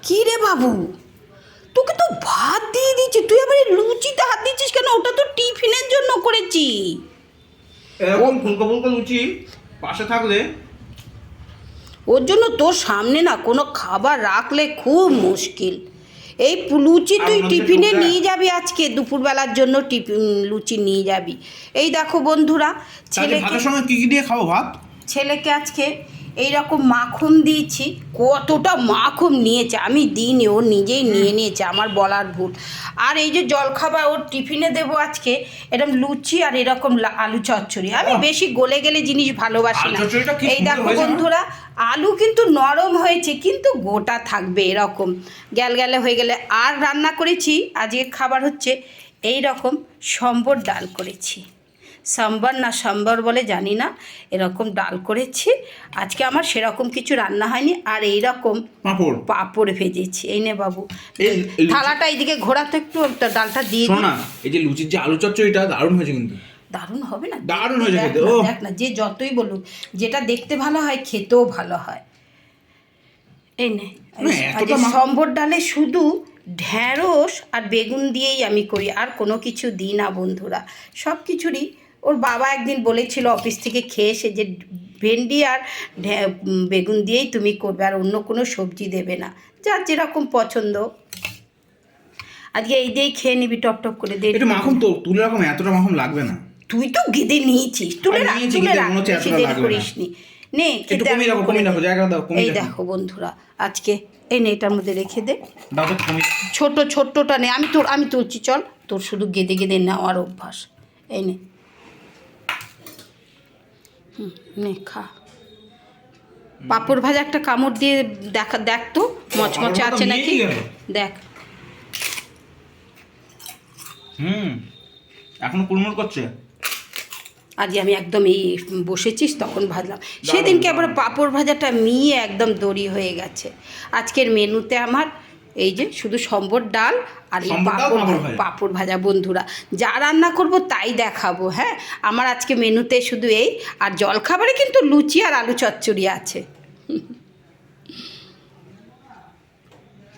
কি রে বাবু, তোকে তো ভাত দিয়ে দিচ্ছি, তুই আবার এই লুচিতে হাত দিচ্ছিস কেন? ওটা তো টিফিনের জন্য করেছি। এরকম ফুলকো ফুলকো লুচি পাশে থাকলে ওর জন্য তোর সামনে না কোনো খাবার রাখলে খুব মুশকিল। এই লুচি তুই টিফিনে নিয়ে যাবি, আজকে দুপুরবেলার জন্য লুচি নিয়ে যাবি। এই দেখো বন্ধুরা, ভাতের সঙ্গে কি কি দিয়ে খাবো ভাত? ছেলেকে আজকে এই রকম মাখন দিয়েছি। কতটা মাখন নিয়েছে আমি দিইনি, ও নিজেই নিয়ে নিয়েছে, আমার বলার ভুল। আর এই যে জলখাবার ওর টিফিনে দেবো আজকে এরকম লুচি আর এরকম আলু চচ্চড়ি। আমি বেশি গলে গেলে জিনিস ভালোবাসি না। এই দেখো বন্ধুরা, আলু কিন্তু নরম হয়েছে কিন্তু গোটা থাকবে এরকম গ্যালগ্যালে হয়ে গেলে। আর রান্না করেছি আজকের খাবার হচ্ছে এই রকম সম্বর ডাল করেছি। সাম্বার না সাম্বার বলে জানি না, এরকম ডাল করেছি আজকে। আমার সেরকম কিছু রান্না হয়নি। আর এইরকম পাঁপড় ভেজেছি। এই নে বাবু, থালাটা এইদিকে ঘোরাতে একটু, ডালটা দিয়ে দিই। এই যে লুচির যে আলু চচ্চড়িটা দারুণ হয়েছে কিন্তু। দারুণ হবে না? দারুণ হয়েছে খেতে। দেখ না, যে যতই বলুক, যেটা দেখতে ভালো হয় খেতেও ভালো হয়। এই নে, সম্বর ডালে শুধু ঢ্যাঁড়স আর বেগুন দিয়েই আমি করি, আর কোনো কিছু দিই না বন্ধুরা। সব কিছুরই ওর বাবা একদিন বলেছিল অফিস থেকে খেয়ে এসে যে ভেন্ডি আর বেগুন দিয়েই তুমি করবে, আর অন্য কোনো সবজি দেবে না, যার যেরকম পছন্দ। আজকে এই দিয়েই খেয়ে নিবি টপ টপ করে। একটু মাখন তো তুলে রাখো, এতটা মাখন লাগবে না। তুই তো গেদে নিয়েছিস, তুলে রাখ, বেশি দেরি করিসনি। নে খেতে। এই দেখো বন্ধুরা, আজকে এই নে এটার মধ্যে রেখে দে। ছোটটা নে, আমি তুলছি, চল। তোর শুধু গেদে গেদে নেওয়ার অভ্যাস। এই নে, নে খা। পাঁপড় ভাজা একটা কামড় দিয়ে দেখ তো মচমচে আছে নাকি, দেখ। এখনো কুড়মুড় করছে। আজকে আমি একদম এই বসেছিস তখন ভাজলাম। সেদিনকে আবার পাঁপড় ভাজাটা মিয়ে একদম দড়ি হয়ে গেছে। আজকের মেনুতে আমার এই যে শুধু সম্বর ডাল আর এই পাঁপড় ভাজা। বন্ধুরা, যা রান্না করব তাই দেখাবো। হ্যাঁ, আমার আজকে মেনুতে শুধু এই, আর জলখাবারে কিন্তু লুচি আর আলু চচ্চড়ি আছে।